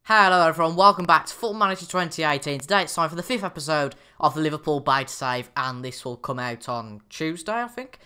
Hello everyone, welcome back to Football Manager 2018. Today it's time for the 5th episode of the Liverpool beta save, and this will come out on Tuesday, I think.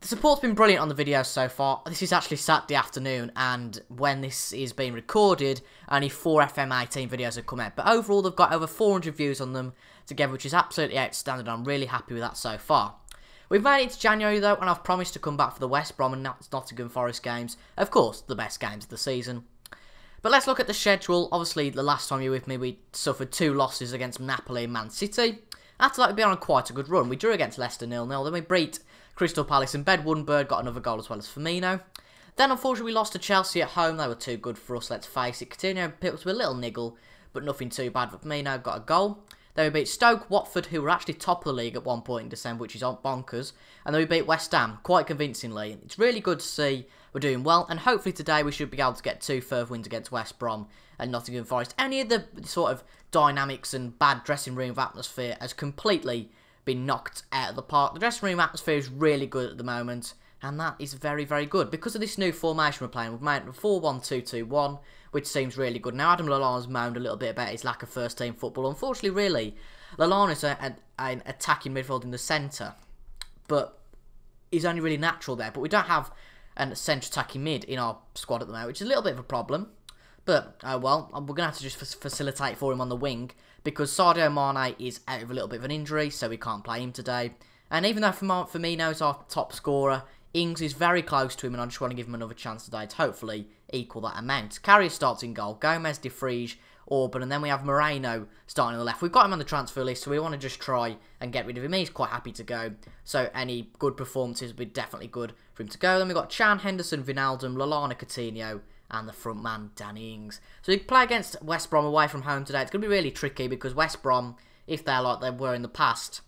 The support's been brilliant on the videos so far. This is actually Saturday afternoon, and when this is being recorded, only 4 FM18 videos have come out. But overall, they've got over 400 views on them together, which is absolutely outstanding. I'm really happy with that so far. We've made it to January though, and I've promised to come back for the West Brom and Nottingham Forest games. Of course, the best games of the season. But let's look at the schedule. Obviously, the last time you were with me, we suffered 2 losses against Napoli and Man City. After that, we've been on quite a good run. We drew against Leicester 0-0. Then we beat Crystal Palace, and Ben Woodenberg got another goal as well as Firmino. Then, unfortunately, we lost to Chelsea at home. They were too good for us, let's face it. Coutinho picked up a little niggle, but nothing too bad. But Firmino got a goal. Then we beat Stoke, Watford, who were actually top of the league at one point in December, which is bonkers. And then we beat West Ham, quite convincingly. It's really good to see we're doing well, and hopefully today we should be able to get 2 further wins against West Brom and Nottingham Forest. Any of the sort of dynamics and bad dressing room atmosphere has completely been knocked out of the park. The dressing room atmosphere is really good at the moment, and that is very, very good. Because of this new formation we're playing, we've made a 4-1-2-2-1, which seems really good. Now, Adam Lallana's moaned a little bit about his lack of first-team football. Unfortunately, really, Lallana's an attacking midfield in the centre, but he's only really natural there. But we don't have a centre attacking mid in our squad at the moment, which is a little bit of a problem. But, oh well, we're going to have to just facilitate for him on the wing, because Sadio Mane is out with a little bit of an injury, so we can't play him today. And even though Firmino's our top scorer, Ings is very close to him, and I just want to give him another chance today to hopefully equal that amount. Carrier starts in goal, Gomez, De Vrij, Orban, and then we have Moreno starting on the left. We've got him on the transfer list, so we want to just try and get rid of him. He's quite happy to go, so any good performances would be definitely good for him to go. Then we've got Chan, Henderson, Wijnaldum, Lallana, Coutinho, and the front man, Danny Ings. So we play against West Brom away from home today. It's going to be really tricky because West Brom, if they're like they were in the past,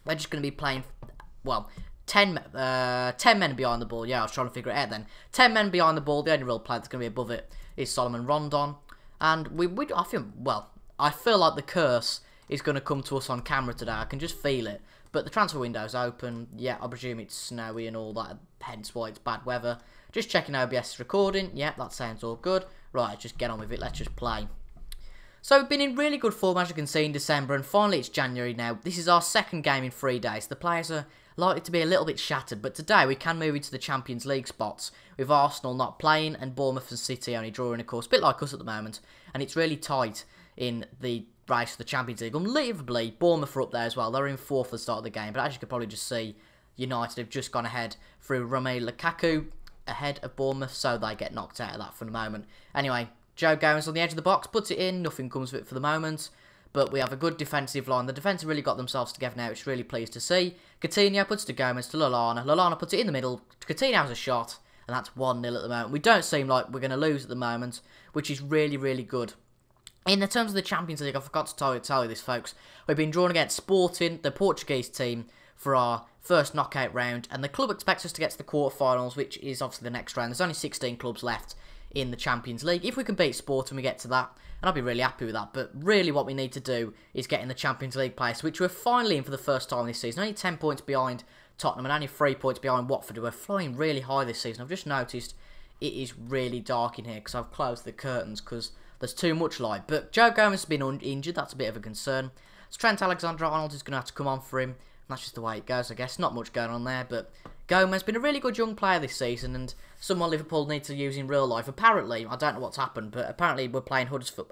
they're just going to be playing, well, 10 men behind the ball. Yeah, I was trying to figure it out then. 10 men behind the ball. The only real player that's going to be above it is Solomon Rondon. And I feel like the curse is going to come to us on camera today. I can just feel it. But the transfer window's open. Yeah, I presume it's snowy and all that, hence why it's bad weather. Just checking OBS is recording. Yeah, that sounds all good. Right, just get on with it. Let's just play. So we've been in really good form, as you can see, in December, and finally it's January now. This is our second game in 3 days. The players are likely to be a little bit shattered, but today we can move into the Champions League spots, with Arsenal not playing and Bournemouth and City only drawing, of course, a bit like us at the moment, and it's really tight in the race for the Champions League. Unbelievably, Bournemouth are up there as well. They're in 4th at the start of the game, but as you could probably just see, United have just gone ahead through Romelu Lukaku ahead of Bournemouth, so they get knocked out of that for the moment. Anyway, Joe Gomez on the edge of the box, puts it in, nothing comes of it for the moment. But we have a good defensive line. The defence have really got themselves together now, which is really pleased to see. Coutinho puts it to Gomez, to Lallana. Lallana puts it in the middle. Coutinho has a shot, and that's 1-0 at the moment. We don't seem like we're going to lose at the moment, which is really, really good. In the terms of the Champions League, I forgot to tell you this, folks. We've been drawn against Sporting, the Portuguese team, for our first knockout round, and the club expects us to get to the quarterfinals, which is obviously the next round. There's only 16 clubs left in the Champions League. If we can beat Sporting, we get to that, and I'll be really happy with that. But really what we need to do is get in the Champions League place, which we're finally in for the first time this season. Only 10 points behind Tottenham and only 3 points behind Watford, who are flying really high this season. I've just noticed it is really dark in here because I've closed the curtains because there's too much light. But Joe Gomez has been injured. That's a bit of a concern. So Trent Alexander-Arnold is going to have to come on for him. That's just the way it goes, I guess. Not much going on there, but Gomez has been a really good young player this season, and someone Liverpool need to use in real life. Apparently, I don't know what's happened, but apparently we're playing Huddersfield.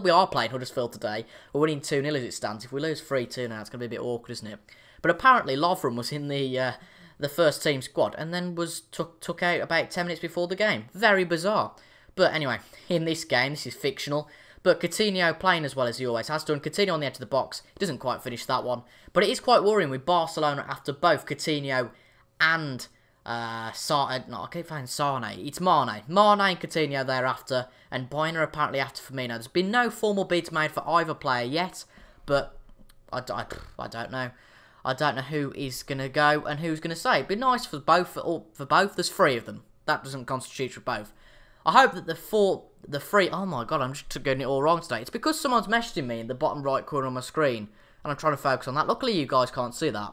We are playing Huddersfield today. We're winning 2-0 as it stands. If we lose 3-2 now, it's going to be a bit awkward, isn't it? But apparently, Lovren was in the first team squad, and then was took out about 10 minutes before the game. Very bizarre. But anyway, in this game, this is fictional. But Coutinho playing as well as he always has done. Coutinho on the edge of the box. He doesn't quite finish that one. But it is quite worrying with Barcelona after both Coutinho and I keep saying Sane. It's Mane. Mane and Coutinho thereafter. And Boyner apparently after Firmino. There's been no formal bids made for either player yet. But I don't know. I don't know who is going to go and who's going to stay. It'd be nice for both. There's 3 of them. That doesn't constitute for both. I hope that the 3... Oh my god, I'm just getting it all wrong today. It's because someone's messaging me in the bottom right corner of my screen, and I'm trying to focus on that. Luckily, you guys can't see that,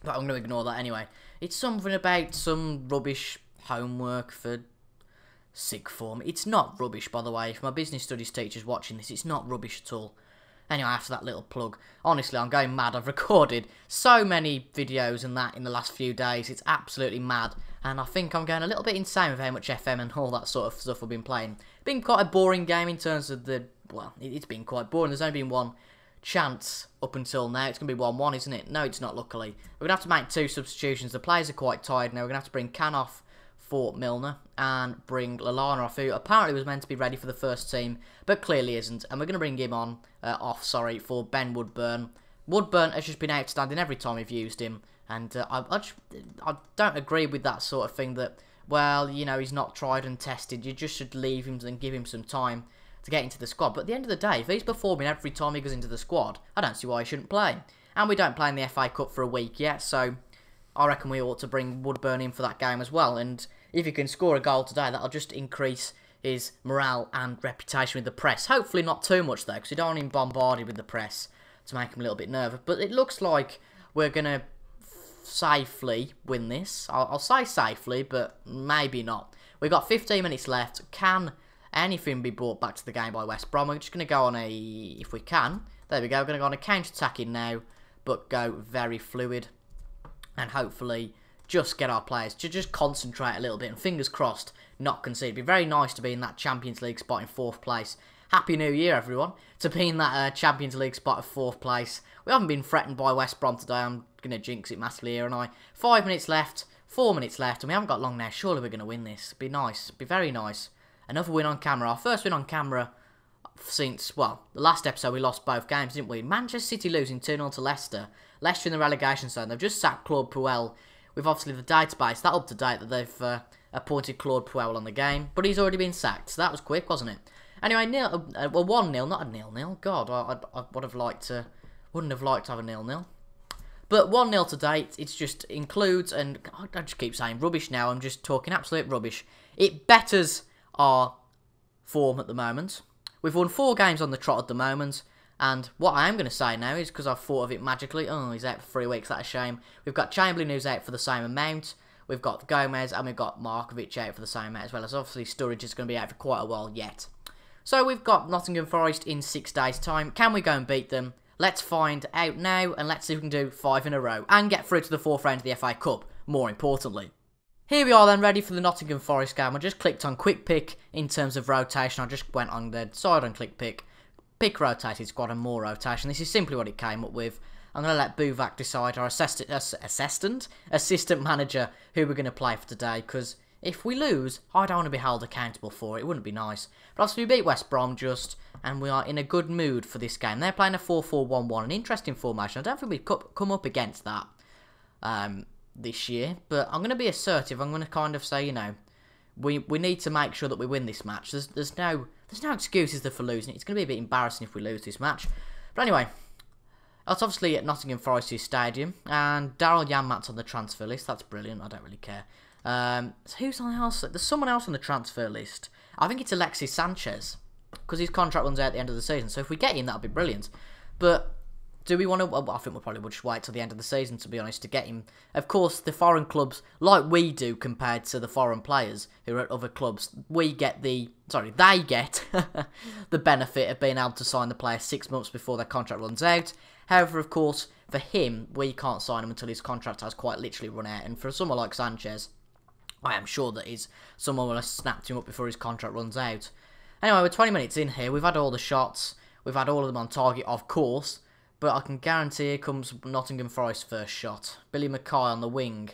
but I'm going to ignore that anyway. It's something about some rubbish homework for sick form. It's not rubbish, by the way. If my business studies teacher's watching this, it's not rubbish at all. Anyway, after that little plug, honestly, I'm going mad. I've recorded so many videos and that in the last few days. It's absolutely mad. And I think I'm going a little bit insane with how much FM and all that sort of stuff I've been playing. Been quite a boring game in terms of the... Well, it's been quite boring. There's only been one chance up until now. It's going to be 1-1, isn't it? No, it's not, luckily. We're going to have to make 2 substitutions. The players are quite tired now. We're going to have to bring Can off for Milner and bring Lallana off, who apparently was meant to be ready for the first team, but clearly isn't. And we're going to bring him on, for Ben Woodburn. Woodburn has just been outstanding every time we've used him, and I don't agree with that sort of thing that, well, you know, he's not tried and tested. You just should leave him and give him some time to get into the squad. But at the end of the day, if he's performing every time he goes into the squad, I don't see why he shouldn't play. And we don't play in the FA Cup for a week yet, so I reckon we ought to bring Woodburn in for that game as well. And if he can score a goal today, that'll just increase his morale and reputation with the press. Hopefully not too much, though, because we don't want him bombarded with the press to make him a little bit nervous. But it looks like we're going to safely win this. I'll say safely, but maybe not. We've got 15 minutes left. Can anything be brought back to the game by West Brom? We're just going to go on a... If we can. There we go. We're going to go on a counter-attacking now, but go very fluid. And hopefully just get our players to just concentrate a little bit. And fingers crossed, not concede. It'd be very nice to be in that Champions League spot in 4th place. Happy New Year, everyone. To be in that Champions League spot of 4th place. We haven't been threatened by West Brom today. I'm going to jinx it massively here, and I. 5 minutes left. 4 minutes left. And we haven't got long now. Surely we're going to win this. It'd be nice. It'd be very nice. Another win on camera. Our first win on camera since, well, the last episode we lost both games, didn't we? Manchester City losing 2-0 to Leicester. Leicester in the relegation zone. They've just sacked Claude Puel. With obviously the database, that up to date that they've appointed Claude Puel on the game. But he's already been sacked, so that was quick, wasn't it? Anyway, 1-0, not a 0-0. God, I would have liked to, wouldn't have liked to have a 0-0. But 1-0 to date, it just includes, and I just keep saying rubbish now, I'm just talking absolute rubbish. It betters our form at the moment. We've won 4 games on the trot at the moment. And what I am going to say now is, because I've thought of it magically, oh, he's out for 3 weeks, that's a shame. We've got Chamberlain who's out for the same amount. We've got Gomez and we've got Markovic out for the same amount, as well as obviously Sturridge is going to be out for quite a while yet. So we've got Nottingham Forest in 6 days' time. Can we go and beat them? Let's find out now, and let's see if we can do 5 in a row and get through to the 4th round of the FA Cup, more importantly. Here we are then, ready for the Nottingham Forest game. I just clicked on quick pick in terms of rotation. I just went on the side and click pick. Pick rotated squad and more rotation. This is simply what it came up with. I'm going to let Buvac decide, our assistant manager, who we're going to play for today, because if we lose, I don't want to be held accountable for it. It wouldn't be nice. But obviously we beat West Brom just, and we are in a good mood for this game. They're playing a 4-4-1-1, an interesting formation. I don't think we've come up against that this year, but I'm going to be assertive. I'm going to kind of say, you know, we need to make sure that we win this match. There's no excuses for losing it. It's going to be a bit embarrassing if we lose this match. But anyway, that's obviously at Nottingham Forest's stadium. And Daryl Janmat's on the transfer list. That's brilliant. I don't really care. Who's on else? There's someone else on the transfer list. I think it's Alexis Sanchez, because his contract runs out at the end of the season. So if we get him, that'll be brilliant. But do we want to... Well, I think we'll probably just wait till the end of the season, to be honest, to get him. Of course, the foreign clubs, like we do compared to the foreign players who are at other clubs, we get the... Sorry, they get the benefit of being able to sign the player 6 months before their contract runs out. However, of course, for him, we can't sign him until his contract has quite literally run out. And for someone like Sanchez, I am sure that someone will have snapped him up before his contract runs out. Anyway, we're 20 minutes in here. We've had all the shots. We've had all of them on target, of course. But I can guarantee here comes Nottingham Forest's first shot. Billy Mackay on the wing.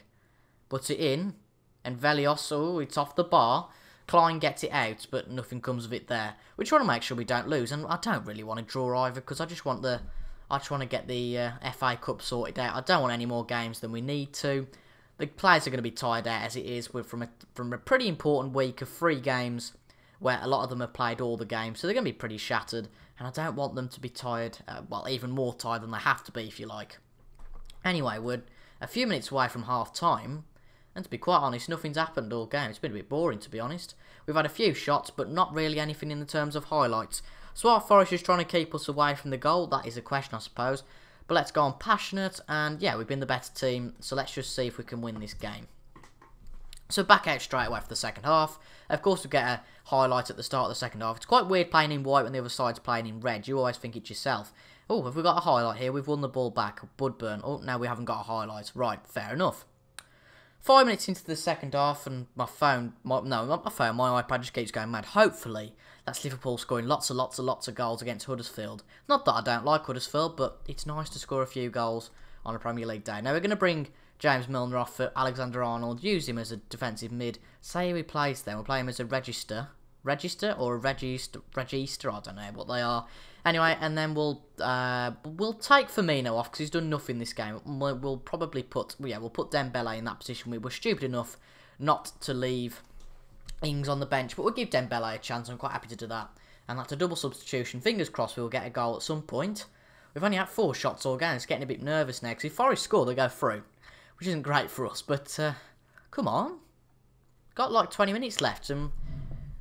Puts it in. And Velios, oh, it's off the bar. Klein gets it out, but nothing comes of it there. We just want to make sure we don't lose. And I don't really want to draw either, because I just want to get the FA Cup sorted out. I don't want any more games than we need to. The players are going to be tired out as it is. We're from a pretty important week of 3 games, where a lot of them have played all the games, so they're going to be pretty shattered. And I don't want them to be tired, well, even more tired than they have to be, if you like. Anyway, we're a few minutes away from half-time, and to be quite honest, nothing's happened all game. It's been a bit boring, to be honest. We've had a few shots, but not really anything in the terms of highlights. So our Forest is trying to keep us away from the goal. That is a question, I suppose. But let's go on passionate, and yeah, we've been the better team, so let's just see if we can win this game. So back out straight away for the second half. Of course, we get a highlight at the start of the second half. It's quite weird playing in white when the other side's playing in red. You always think it's yourself. Oh, have we got a highlight here? We've won the ball back. Budburn. Oh, no, we haven't got a highlight. Right, fair enough. 5 minutes into the second half, and my phone, no, not my phone, my iPad just keeps going mad. Hopefully, that's Liverpool scoring lots of goals against Huddersfield. Not that I don't like Huddersfield, but it's nice to score a few goals on a Premier League day. Now, we're going to bring James Milner off for Alexander-Arnold, use him as a defensive mid. Say who he plays then. We'll play him as a register or a register, I don't know what they are. Anyway, and then we'll take Firmino off because he's done nothing this game. We'll probably put, we'll put Dembele in that position. We were stupid enough not to leave Ings on the bench, but we'll give Dembele a chance. I'm quite happy to do that. And that's a double substitution. Fingers crossed we'll get a goal at some point. We've only had 4 shots all game. It's getting a bit nervous now because if Forest score, they go through, which isn't great for us. But come on, got like 20 minutes left, and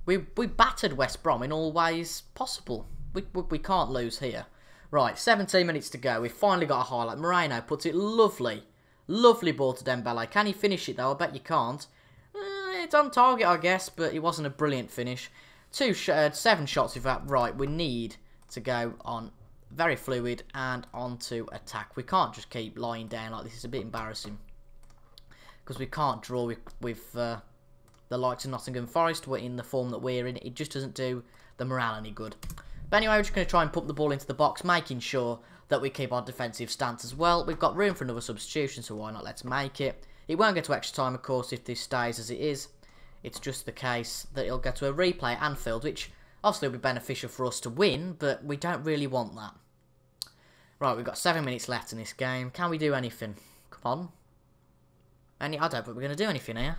we battered West Brom in all ways possible. We can't lose here. Right, 17 minutes to go. We've finally got a highlight. Moreno puts it lovely. Lovely ball to Dembele. Can he finish it, though? I bet you can't. It's on target, I guess, but it wasn't a brilliant finish. 7 shots with that. Right, we need to go on very fluid and onto attack. We can't just keep lying down like this. It's a bit embarrassing. Because we can't draw with the likes of Nottingham Forest in the form that we're in. It just doesn't do the morale any good. But anyway, we're just going to try and pump the ball into the box, making sure that we keep our defensive stance as well. We've got room for another substitution, so why not? Let's make it. It won't get to extra time, of course, if this stays as it is. It's just the case that it'll get to a replay at Anfield, which obviously will be beneficial for us to win, but we don't really want that. Right, we've got 7 minutes left in this game. Can we do anything? Come on. I don't think we're going to do anything here.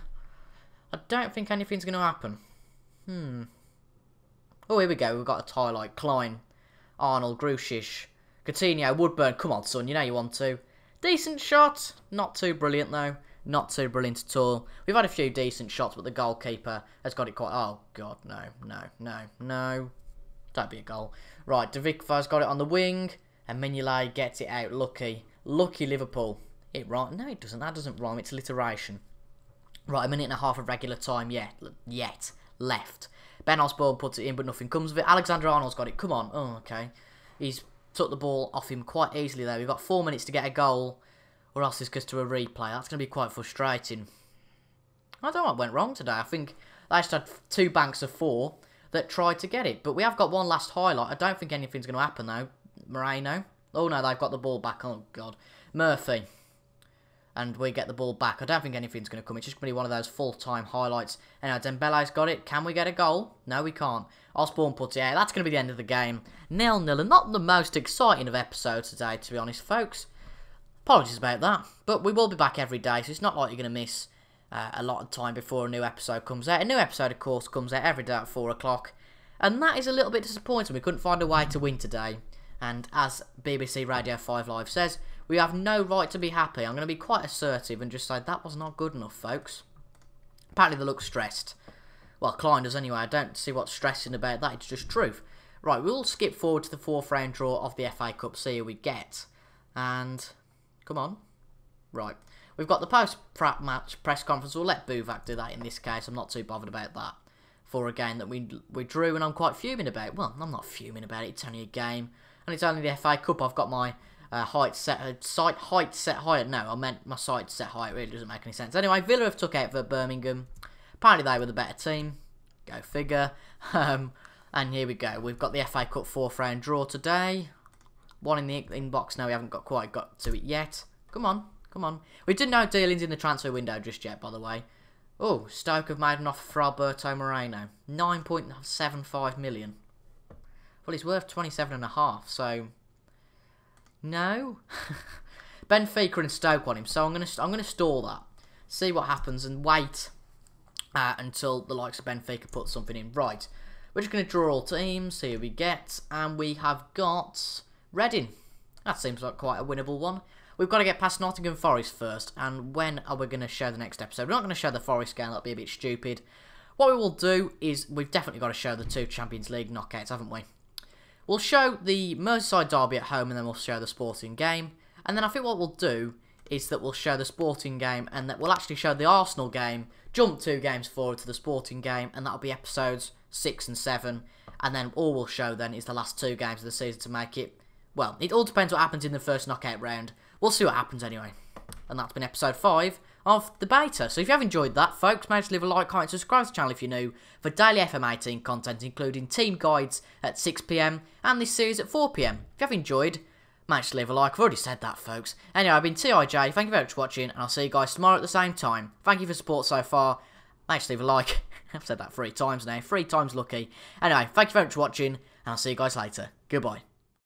I don't think anything's going to happen. Oh, here we go. We've got a tie like Klein, Arnold, Grusic, Coutinho, Woodburn. Come on, son. You know you want to. Decent shot. Not too brilliant, though. Not too brilliant at all. We've had a few decent shots, but the goalkeeper has got it quite... Oh, God. No. Don't be a goal. Right, De Vigva's got it on the wing, and Mignolet gets it out. Lucky Liverpool. It rhymes. No, it doesn't. That doesn't rhyme. It's alliteration. Right, 1.5 minutes of regular time yet left. Ben Osborne puts it in, but nothing comes of it. Alexander-Arnold's got it. Come on. Oh, okay. He's took the ball off him quite easily there. We've got 4 minutes to get a goal, or else this goes to a replay. That's going to be quite frustrating. I don't know what went wrong today. I think they just had 2 banks of 4 that tried to get it. But we have got one last highlight. I don't think anything's going to happen, though. Moreno. Oh, no, they've got the ball back. Oh, God. Murphy. And we get the ball back. I don't think anything's going to come. It's just going to be one of those full-time highlights. Anyway, Dembele's got it. Can we get a goal? No, we can't. Osborne puts it out. That's going to be the end of the game. 0-0. And not the most exciting of episodes today, to be honest, folks. Apologies about that. But we will be back every day, so it's not like you're going to miss a lot of time before a new episode comes out. A new episode, of course, comes out every day at 4 o'clock. And that is a little bit disappointing. We couldn't find a way to win today. And as BBC Radio 5 Live says, we have no right to be happy. I'm going to be quite assertive and just say that was not good enough, folks. Apparently they look stressed. Well, Klein does anyway. I don't see what's stressing about that. It's just truth. Right, we'll skip forward to the 4th round draw of the FA Cup, see who we get. And, come on. Right. We've got the post-match press conference. We'll let Buvac do that in this case. I'm not too bothered about that. For a game that we drew and I'm quite fuming about. Well, I'm not fuming about it. It's only a game. And it's only the FA Cup. I've got my height set higher. No, I meant my sight set high. It really doesn't make any sense. Anyway, Villa have took out for Birmingham. Apparently they were the better team. Go figure. And here we go. We've got the FA Cup 4th round draw today. One in the inbox. No, we haven't quite got to it yet. Come on. We did no dealings in the transfer window just yet, by the way. Oh, Stoke have made an offer for Alberto Moreno. 9.75 million. Well, he's worth 27.5, so... No. Benfica and Stoke on him, so I'm gonna stall that. See what happens and wait until the likes of Benfica put something in. Right. We're just going to draw all teams, see who we get, and we have got Reading. That seems like quite a winnable one. We've got to get past Nottingham Forest first, and when are we going to show the next episode? We're not going to show the Forest game, that'll be a bit stupid. What we will do is, we've definitely got to show the 2 Champions League knockouts, haven't we? We'll show the Merseyside derby at home, and then we'll show the Sporting game. And then I think what we'll do is that we'll show the Sporting game, and that we'll actually show the Arsenal game jump 2 games forward to the Sporting game, and that'll be episodes 6 and 7. And then all we'll show then is the last 2 games of the season to make it. Well, it all depends what happens in the first knockout round. We'll see what happens anyway. And that's been episode 5 of the beta. So if you have enjoyed that, folks, make sure to leave a like, comment, subscribe to the channel if you're new for daily FM18 content, including team guides at 6 PM and this series at 4 PM. If you have enjoyed, make sure to leave a like. I've already said that, folks. Anyway, I've been TIJ. Thank you very much for watching, and I'll see you guys tomorrow at the same time. Thank you for support so far. Make sure to leave a like. I've said that 3 times now. 3 times lucky. Anyway, thank you very much for watching, and I'll see you guys later. Goodbye.